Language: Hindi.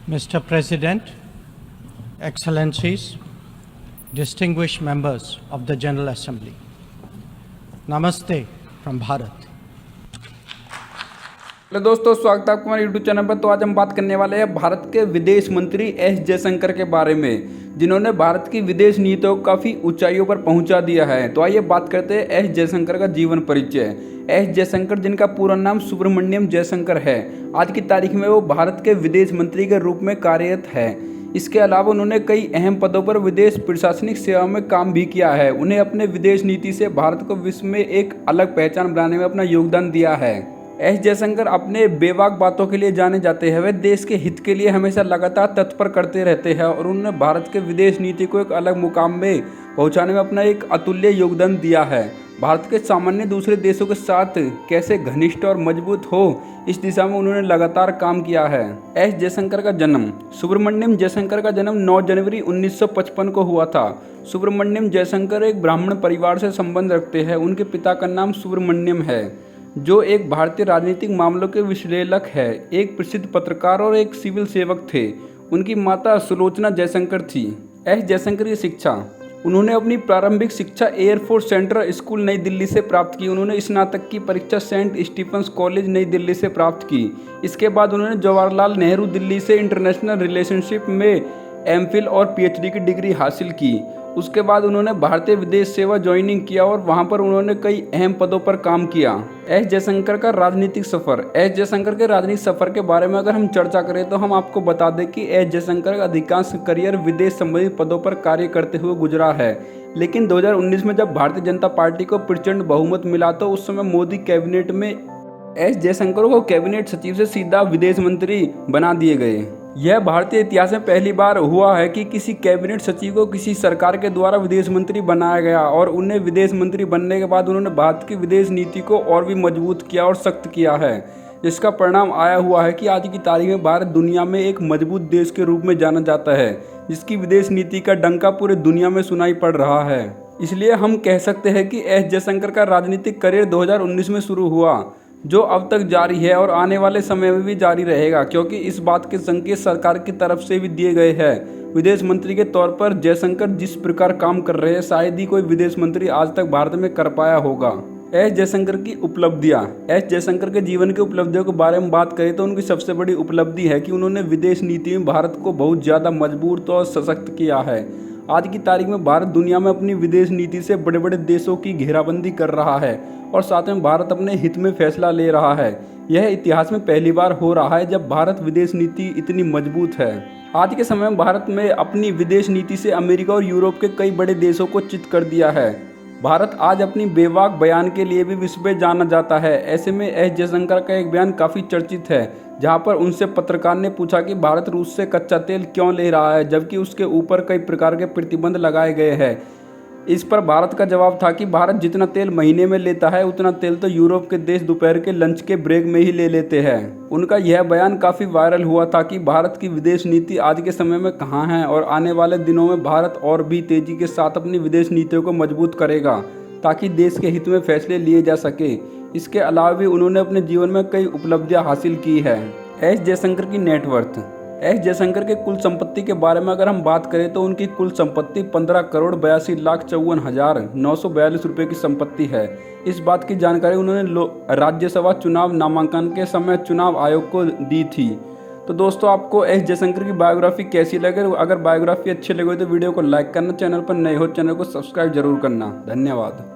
Mr. President, Excellencies, distinguished members of the General Assembly, Namaste from Bharat. Hello दोस्तों, स्वागत है आपको हमारे यूट्यूब चैनल पर। तो आज हम बात करने वाले हैं भारत के विदेश मंत्री एस जयशंकर के बारे में, जिन्होंने भारत की विदेश नीतियों को काफ़ी ऊंचाइयों पर पहुंचा दिया है। तो आइए बात करते हैं एस जयशंकर का जीवन परिचय। एस जयशंकर, जिनका पूरा नाम सुब्रमण्यम जयशंकर है, आज की तारीख में वो भारत के विदेश मंत्री के रूप में कार्यरत है। इसके अलावा उन्होंने कई अहम पदों पर विदेश प्रशासनिक सेवा में काम भी किया है। उन्हें अपने विदेश नीति से भारत को विश्व में एक अलग पहचान बनाने में अपना योगदान दिया है। एस जयशंकर अपने बेबाक बातों के लिए जाने जाते हैं। वे देश के हित के लिए हमेशा लगातार तत्पर करते रहते हैं और उन्होंने भारत के विदेश नीति को एक अलग मुकाम में पहुंचाने में अपना एक अतुल्य योगदान दिया है। भारत के सामान्य दूसरे देशों के साथ कैसे घनिष्ठ और मजबूत हो, इस दिशा में उन्होंने लगातार काम किया है। एस जयशंकर का जन्म। सुब्रमण्यम जयशंकर का जन्म 9 जनवरी 1955 को हुआ था। सुब्रमण्यम जयशंकर एक ब्राह्मण परिवार से संबंध रखते हैं। उनके पिता का नाम सुब्रमण्यम है, जो एक भारतीय राजनीतिक मामलों के विश्लेषक है, एक प्रसिद्ध पत्रकार और एक सिविल सेवक थे। उनकी माता सुलोचना जयशंकर थी। एस जयशंकर की शिक्षा। उन्होंने अपनी प्रारंभिक शिक्षा एयरफोर्स सेंट्रल स्कूल नई दिल्ली से प्राप्त की। उन्होंने स्नातक की परीक्षा सेंट स्टीफन्स कॉलेज नई दिल्ली से प्राप्त की। इसके बाद उन्होंने जवाहरलाल नेहरू दिल्ली से इंटरनेशनल रिलेशनशिप में एमफिल और पीएचडी की डिग्री हासिल की। उसके बाद उन्होंने भारतीय विदेश सेवा ज्वाइनिंग किया और वहां पर उन्होंने कई अहम पदों पर काम किया। एस जयशंकर का राजनीतिक सफर। एस जयशंकर के राजनीतिक सफर के बारे में अगर हम चर्चा करें तो हम आपको बता दें कि एस जयशंकर का अधिकांश करियर विदेश संबंधित पदों पर कार्य करते हुए गुजरा है। लेकिन 2019 में जब भारतीय जनता पार्टी को प्रचंड बहुमत मिला तो उस समय मोदी कैबिनेट में एस जयशंकर को कैबिनेट सचिव से सीधा विदेश मंत्री बना दिए गए। यह भारतीय इतिहास में पहली बार हुआ है कि किसी कैबिनेट सचिव को किसी सरकार के द्वारा विदेश मंत्री बनाया गया और उन्हें विदेश मंत्री बनने के बाद उन्होंने भारत की विदेश नीति को और भी मजबूत किया और सख्त किया है। जिसका परिणाम आया हुआ है कि आज की तारीख में भारत दुनिया में एक मजबूत देश के रूप में जाना जाता है, जिसकी विदेश नीति का डंका पूरे दुनिया में सुनाई पड़ रहा है। इसलिए हम कह सकते हैं कि एस जयशंकर का राजनीतिक करियर 2019 में शुरू हुआ, जो अब तक जारी है और आने वाले समय में भी जारी रहेगा, क्योंकि इस बात के संकेत सरकार की तरफ से भी दिए गए हैं। विदेश मंत्री के तौर पर जयशंकर जिस प्रकार काम कर रहे हैं, शायद ही कोई विदेश मंत्री आज तक भारत में कर पाया होगा। एस जयशंकर की उपलब्धियां। एस जयशंकर के जीवन की उपलब्धियों के बारे में बात करें तो उनकी सबसे बड़ी उपलब्धि है कि उन्होंने विदेश नीति में भारत को बहुत ज़्यादा मजबूत और सशक्त किया है। आज की तारीख में भारत दुनिया में अपनी विदेश नीति से बड़े बड़े देशों की घेराबंदी कर रहा है और साथ में भारत अपने हित में फैसला ले रहा है। यह इतिहास में पहली बार हो रहा है जब भारत विदेश नीति इतनी मजबूत है। आज के समय में भारत में अपनी विदेश नीति से अमेरिका और यूरोप के कई बड़े देशों को चित कर दिया है। भारत आज अपनी बेबाक बयान के लिए भी विश्व में जाना जाता है। ऐसे में एस जयशंकर का एक बयान काफ़ी चर्चित है, जहां पर उनसे पत्रकार ने पूछा कि भारत रूस से कच्चा तेल क्यों ले रहा है, जबकि उसके ऊपर कई प्रकार के प्रतिबंध लगाए गए हैं। इस पर भारत का जवाब था कि भारत जितना तेल महीने में लेता है, उतना तेल तो यूरोप के देश दोपहर के लंच के ब्रेक में ही ले लेते हैं। उनका यह बयान काफ़ी वायरल हुआ था कि भारत की विदेश नीति आज के समय में कहाँ है और आने वाले दिनों में भारत और भी तेज़ी के साथ अपनी विदेश नीतियों को मजबूत करेगा, ताकि देश के हित में फैसले लिए जा सके। इसके अलावा भी उन्होंने अपने जीवन में कई उपलब्धियां हासिल की है। एस जयशंकर की नेटवर्थ। एस जयशंकर के कुल संपत्ति के बारे में अगर हम बात करें तो उनकी कुल संपत्ति 15,82,54,942 रुपये की संपत्ति है। इस बात की जानकारी उन्होंने राज्यसभा चुनाव नामांकन के समय चुनाव आयोग को दी थी। तो दोस्तों, आपको एस जयशंकर की बायोग्राफी कैसी लगे? अगर बायोग्राफी अच्छी लगे तो वीडियो को लाइक करना, चैनल पर नए हो चैनल को सब्सक्राइब जरूर करना। धन्यवाद।